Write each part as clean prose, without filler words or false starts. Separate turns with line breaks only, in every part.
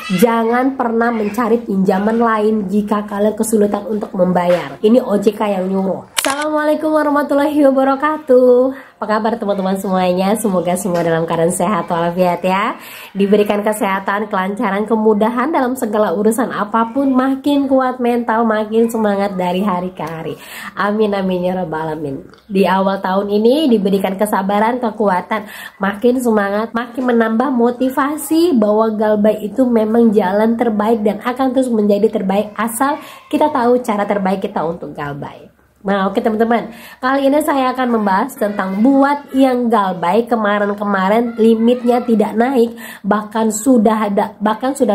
Jangan pernah mencari pinjaman lain jika kalian kesulitan untuk membayar. Ini OJK yang nyuruh. Assalamualaikum warahmatullahi wabarakatuh. Apa kabar teman-teman semuanya? Semoga semua dalam keadaan sehat walafiat ya. Diberikan kesehatan, kelancaran, kemudahan dalam segala urusan apapun. Makin kuat mental, makin semangat dari hari ke hari. Amin amin ya rabbal alamin. Di awal tahun ini diberikan kesabaran, kekuatan, makin semangat, makin menambah motivasi bahwa Galbay itu memang jalan terbaik dan akan terus menjadi terbaik asal kita tahu cara terbaik kita untuk Galbay. Nah oke teman-teman, kali ini saya akan membahas tentang buat yang Galbay kemarin-kemarin limitnya tidak naik, bahkan sudah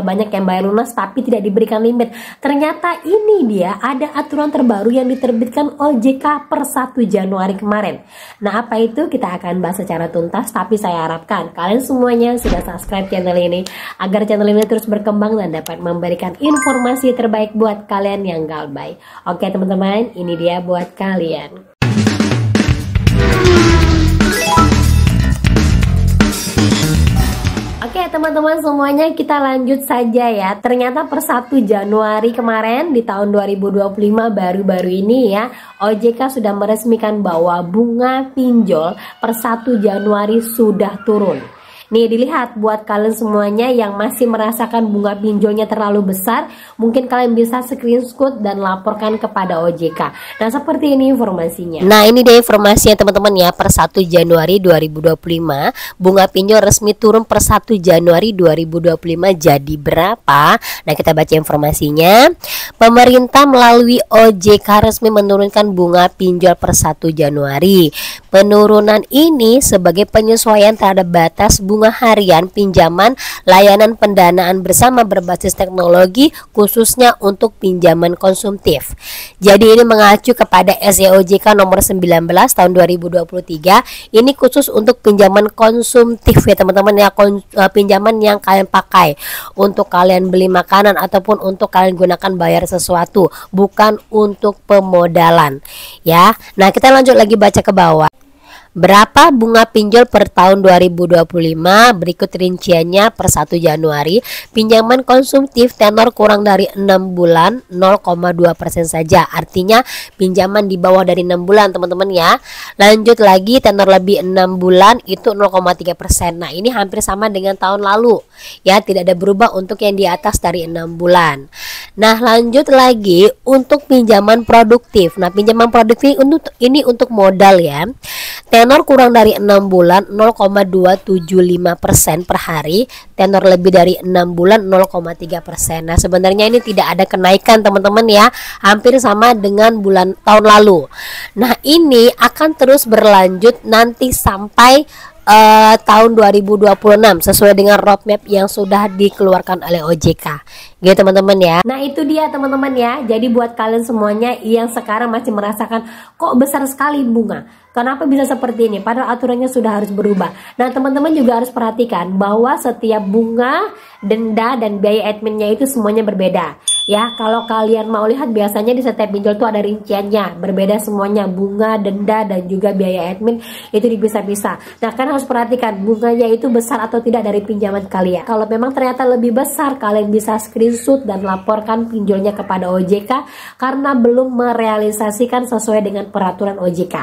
banyak yang bayar lunas tapi tidak diberikan limit. Ternyata ini dia ada aturan terbaru yang diterbitkan OJK per 1 Januari kemarin. Nah apa itu kita akan bahas secara tuntas, tapi saya harapkan kalian semuanya sudah subscribe channel ini agar channel ini terus berkembang dan dapat memberikan informasi terbaik buat kalian yang Galbay. Oke teman-teman, ini dia buat kalian. Oke teman-teman semuanya, kita lanjut saja ya. Ternyata per 1 Januari kemarin di tahun 2025 baru-baru ini ya, OJK sudah meresmikan bahwa bunga pinjol per 1 Januari sudah turun. Nih dilihat buat kalian semuanya yang masih merasakan bunga pinjolnya terlalu besar, mungkin kalian bisa screenshot dan laporkan kepada OJK. Nah seperti ini informasinya. Nah ini dia informasinya teman-teman ya, per 1 Januari 2025 bunga pinjol resmi turun per 1 Januari 2025 jadi berapa? Nah kita baca informasinya. Pemerintah melalui OJK resmi menurunkan bunga pinjol per 1 Januari. Penurunan ini sebagai penyesuaian terhadap batas bunga harian pinjaman layanan pendanaan bersama berbasis teknologi khususnya untuk pinjaman konsumtif. Jadi ini mengacu kepada SE OJK nomor 19 tahun 2023. Ini khusus untuk pinjaman konsumtif ya teman-teman ya, pinjaman yang kalian pakai untuk kalian beli makanan ataupun untuk kalian gunakan bayar sesuatu, bukan untuk pemodalan ya. Nah kita lanjut lagi baca ke bawah. Berapa bunga pinjol per tahun 2025? Berikut rinciannya per 1 Januari. Pinjaman konsumtif tenor kurang dari 6 bulan 0,2% saja. Artinya pinjaman di bawah dari 6 bulan teman-teman ya. Lanjut lagi, tenor lebih 6 bulan itu 0,3%. Nah ini hampir sama dengan tahun lalu ya, tidak ada berubah untuk yang di atas dari 6 bulan. Nah lanjut lagi untuk pinjaman produktif. Nah pinjaman produktif ini untuk modal ya. Tenor kurang dari 6 bulan 0,275% per hari, tenor lebih dari 6 bulan 0,3%. Nah sebenarnya ini tidak ada kenaikan teman-teman ya, hampir sama dengan tahun lalu. Nah ini akan terus berlanjut nanti sampai tahun 2026 sesuai dengan roadmap yang sudah dikeluarkan oleh OJK gitu teman-teman ya. Nah itu dia teman-teman ya, jadi buat kalian semuanya yang sekarang masih merasakan kok besar sekali bunga, kenapa bisa seperti ini padahal aturannya sudah harus berubah. Nah teman-teman juga harus perhatikan bahwa setiap bunga, denda dan biaya adminnya itu semuanya berbeda ya. Kalau kalian mau lihat biasanya di setiap pinjol itu ada rinciannya, berbeda semuanya, bunga, denda dan juga biaya admin itu dipisah-pisah. Nah kalian harus perhatikan bunganya itu besar atau tidak dari pinjaman kalian. Kalau memang ternyata lebih besar, kalian bisa screenshot dan laporkan pinjolnya kepada OJK karena belum merealisasikan sesuai dengan peraturan OJK.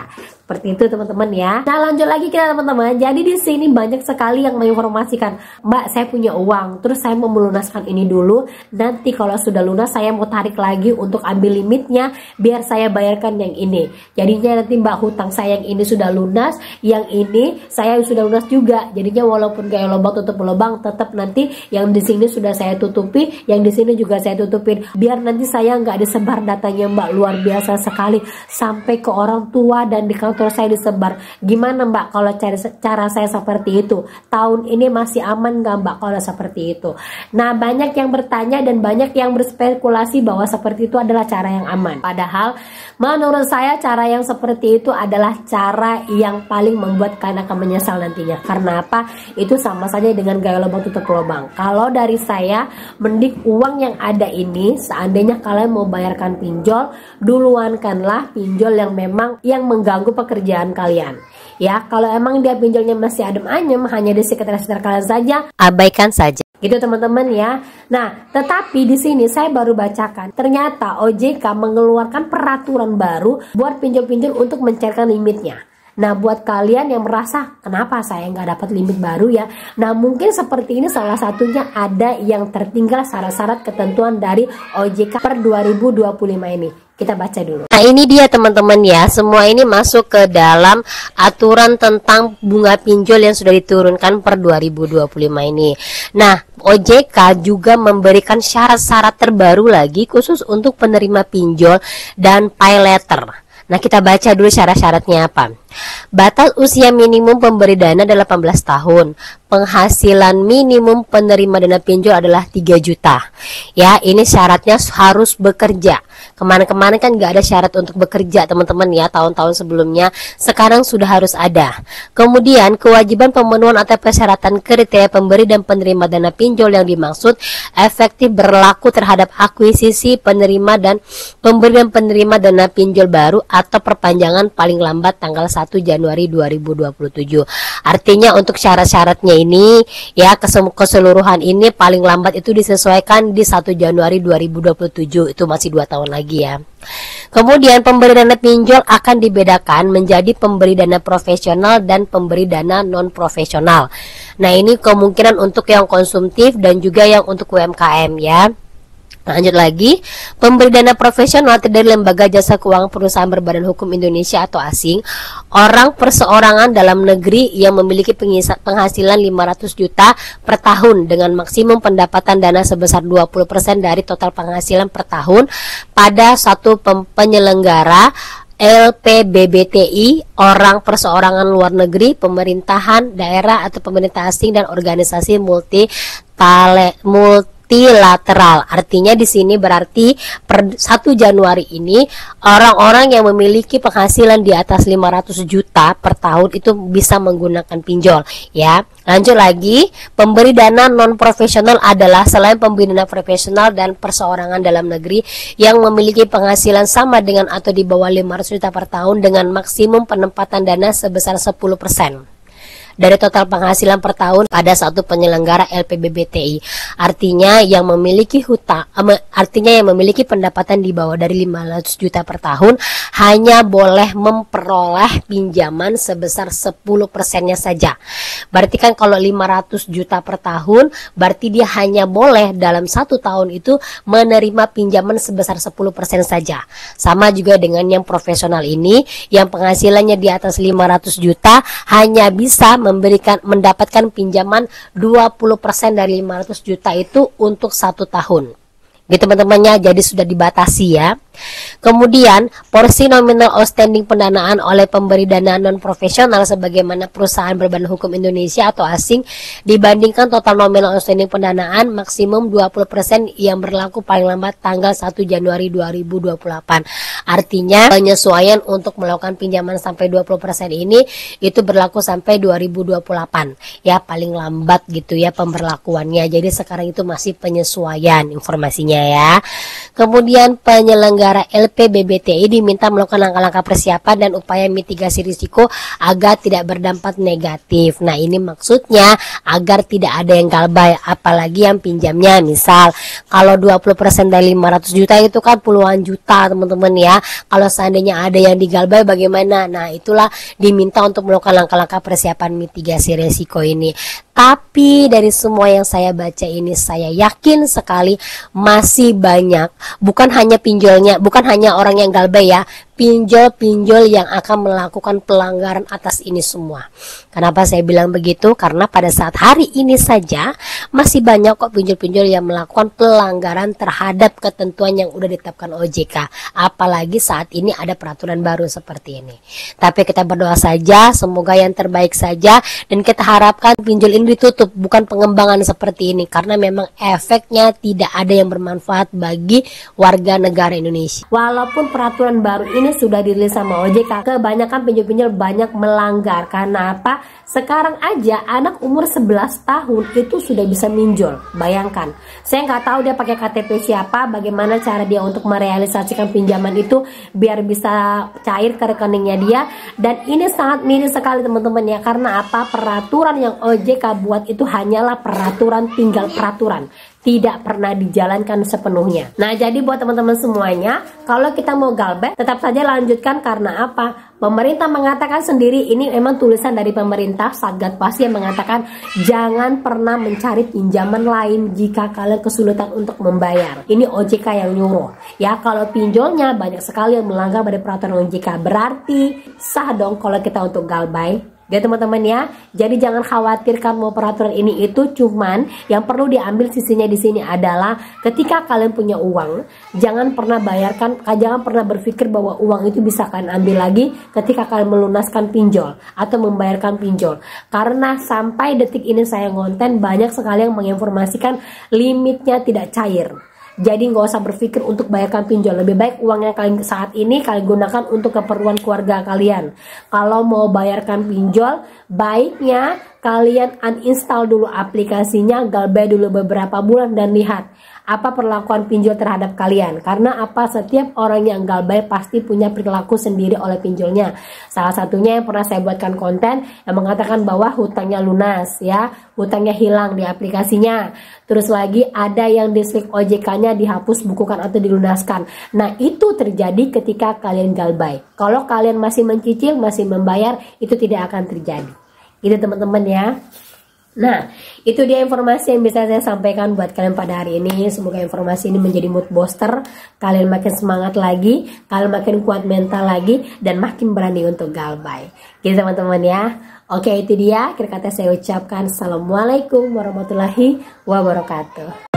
Seperti itu teman-teman ya. Nah lanjut lagi kita teman-teman. Jadi di sini banyak sekali yang menginformasikan, Mbak saya punya uang, terus saya mau melunaskan ini dulu. Nanti kalau sudah lunas saya mau tarik lagi untuk ambil limitnya biar saya bayarkan yang ini. Jadinya nanti Mbak hutang saya yang ini sudah lunas, yang ini saya sudah lunas juga. Jadinya walaupun kayak lubang tutup lubang, tetap nanti yang di sini sudah saya tutupi, yang di sini juga saya tutupin. Biar nanti saya nggak disebar datanya Mbak, luar biasa sekali sampai ke orang tua dan di kantor saya disebar. Gimana Mbak kalau cara saya seperti itu? Tahun ini masih aman nggak Mbak kalau seperti itu? Nah banyak yang bertanya dan banyak yang berspekulasi bahwa seperti itu adalah cara yang aman. Padahal menurut saya cara yang seperti itu adalah cara yang paling membuat kalian akan menyesal nantinya. Karena apa? Itu sama saja dengan gaya lubang tutup lubang. Kalau dari saya, mending uang yang ada ini, seandainya kalian mau bayarkan pinjol, duluankanlah pinjol yang memang yang mengganggu pekerjaan kalian. Ya, kalau emang dia pinjolnya masih adem ayem, hanya di sekitar kalian saja, abaikan saja. Gitu teman-teman ya. Nah, tetapi di sini saya baru bacakan, ternyata OJK mengeluarkan peraturan baru buat pinjol-pinjol untuk mencairkan limitnya. Nah, buat kalian yang merasa kenapa saya nggak dapat limit baru ya, nah mungkin seperti ini salah satunya ada yang tertinggal syarat-syarat ketentuan dari OJK per 2025 ini. Kita baca dulu. Nah, ini dia teman-teman ya, semua ini masuk ke dalam aturan tentang bunga pinjol yang sudah diturunkan per 2025 ini. Nah, OJK juga memberikan syarat-syarat terbaru lagi khusus untuk penerima pinjol dan pay letter. Nah, kita baca dulu syarat-syaratnya apa. Batas usia minimum pemberi dana adalah 18 tahun. Penghasilan minimum penerima dana pinjol adalah 3 juta. Ya, ini syaratnya harus bekerja. Kemarin-kemarin kan nggak ada syarat untuk bekerja teman-teman ya, tahun-tahun sebelumnya. Sekarang sudah harus ada. Kemudian kewajiban pemenuhan atau persyaratan kriteria pemberi dan penerima dana pinjol yang dimaksud efektif berlaku terhadap akuisisi penerima dan pemberi dan penerima dana pinjol baru atau perpanjangan paling lambat tanggal 1 Januari 2027. Artinya untuk syarat-syaratnya ini ya, keseluruhan ini paling lambat itu disesuaikan di 1 Januari 2027. Itu masih 2 tahun lagi ya. Kemudian pemberi dana pinjol akan dibedakan menjadi pemberi dana profesional dan pemberi dana non profesional. Nah, ini kemungkinan untuk yang konsumtif dan juga yang untuk UMKM ya. Lanjut lagi, pemberi dana profesional terdiri dari lembaga jasa keuangan perusahaan berbadan hukum Indonesia atau asing, orang perseorangan dalam negeri yang memiliki penghasilan 500 juta per tahun dengan maksimum pendapatan dana sebesar 20% dari total penghasilan per tahun pada satu penyelenggara LPBBTI, orang perseorangan luar negeri, pemerintahan daerah atau pemerintah asing dan organisasi multilateral. Artinya di sini berarti per 1 Januari ini orang-orang yang memiliki penghasilan di atas 500 juta per tahun itu bisa menggunakan pinjol ya. Lanjut lagi, pemberi dana non profesional adalah selain pemberi dana profesional dan perseorangan dalam negeri yang memiliki penghasilan sama dengan atau di bawah 500 juta per tahun dengan maksimum penempatan dana sebesar 10% dari total penghasilan per tahun pada satu penyelenggara LPBBTI. Artinya yang memiliki pendapatan di bawah dari 500 juta per tahun hanya boleh memperoleh pinjaman sebesar 10%-nya saja. Berarti kan kalau 500 juta per tahun, berarti dia hanya boleh dalam 1 tahun itu menerima pinjaman sebesar 10% saja. Sama juga dengan yang profesional ini, yang penghasilannya di atas 500 juta hanya bisa mendapatkan pinjaman 20% dari 500 juta itu untuk 1 tahun. Gitu teman-temannya, jadi sudah dibatasi ya. Kemudian porsi nominal outstanding pendanaan oleh pemberi dana non profesional sebagaimana perusahaan berbadan hukum Indonesia atau asing dibandingkan total nominal outstanding pendanaan maksimum 20% yang berlaku paling lambat tanggal 1 Januari 2028. Artinya penyesuaian untuk melakukan pinjaman sampai 20% ini itu berlaku sampai 2028 ya, paling lambat gitu ya pemberlakuannya. Jadi sekarang itu masih penyesuaian informasinya ya. Kemudian penyelenggara LPBBTI diminta melakukan langkah-langkah persiapan dan upaya mitigasi risiko agar tidak berdampak negatif. Nah, ini maksudnya agar tidak ada yang galbay, apalagi yang pinjamnya misal kalau 20% dari 500 juta itu kan puluhan juta teman-teman ya. Kalau seandainya ada yang digalbay bagaimana? Nah, itulah diminta untuk melakukan langkah-langkah persiapan mitigasi risiko ini. Tapi dari semua yang saya baca ini, saya yakin sekali masih banyak, bukan hanya pinjolnya, bukan hanya orang yang galbay ya, pinjol-pinjol yang akan melakukan pelanggaran atas ini semua. Kenapa saya bilang begitu? Karena pada saat hari ini saja masih banyak kok pinjol-pinjol yang melakukan pelanggaran terhadap ketentuan yang udah ditetapkan OJK. Apalagi saat ini ada peraturan baru seperti ini. Tapi kita berdoa saja, semoga yang terbaik saja, dan kita harapkan pinjol ini ditutup, bukan pengembangan seperti ini, karena memang efeknya tidak ada yang bermanfaat bagi warga negara Indonesia. Walaupun peraturan baru ini ini sudah dirilis sama OJK. Kebanyakan penjual-penjual banyak melanggar. Karena apa? Sekarang aja anak umur 11 tahun itu sudah bisa minjol. Bayangkan, saya nggak tahu dia pakai KTP siapa, bagaimana cara dia untuk merealisasikan pinjaman itu biar bisa cair ke rekeningnya dia. Dan ini sangat miris sekali teman-teman ya. Karena apa? Peraturan yang OJK buat itu hanyalah peraturan, tinggal peraturan, tidak pernah dijalankan sepenuhnya. Nah, jadi buat teman-teman semuanya, kalau kita mau galbay, tetap saja lanjutkan. Karena apa? Pemerintah mengatakan sendiri, ini memang tulisan dari pemerintah, Satgas Pasti yang mengatakan jangan pernah mencari pinjaman lain jika kalian kesulitan untuk membayar. Ini OJK yang nyuruh. Ya, kalau pinjolnya banyak sekali yang melanggar dari peraturan OJK, berarti sah dong kalau kita untuk galbay. Ya teman-teman ya, jadi jangan khawatirkan mau peraturan ini itu, cuman yang perlu diambil sisinya di sini adalah ketika kalian punya uang, jangan pernah berpikir bahwa uang itu bisa kalian ambil lagi ketika kalian melunaskan pinjol atau membayarkan pinjol. Karena sampai detik ini saya ngonten banyak sekali yang menginformasikan limitnya tidak cair. Jadi nggak usah berpikir untuk bayarkan pinjol. Lebih baik uang yang kalian saat ini kalian gunakan untuk keperluan keluarga kalian. Kalau mau bayarkan pinjol, baiknya kalian uninstall dulu aplikasinya, galbay dulu beberapa bulan dan lihat apa perlakuan pinjol terhadap kalian. Karena apa? Setiap orang yang galbay pasti punya perilaku sendiri oleh pinjolnya. Salah satunya yang pernah saya buatkan konten yang mengatakan bahwa hutangnya lunas ya, hutangnya hilang di aplikasinya. Terus lagi ada yang dislike OJK-nya dihapus, bukukan atau dilunaskan. Nah, itu terjadi ketika kalian galbay. Kalau kalian masih mencicil, masih membayar, itu tidak akan terjadi. Itu teman-teman ya. Nah, itu dia informasi yang bisa saya sampaikan buat kalian pada hari ini. Semoga informasi ini menjadi mood booster, kalian makin semangat lagi, kalian makin kuat mental lagi, dan makin berani untuk galbay. Gitu teman-teman ya. Oke, itu dia akhir kata saya ucapkan. Assalamualaikum warahmatullahi wabarakatuh.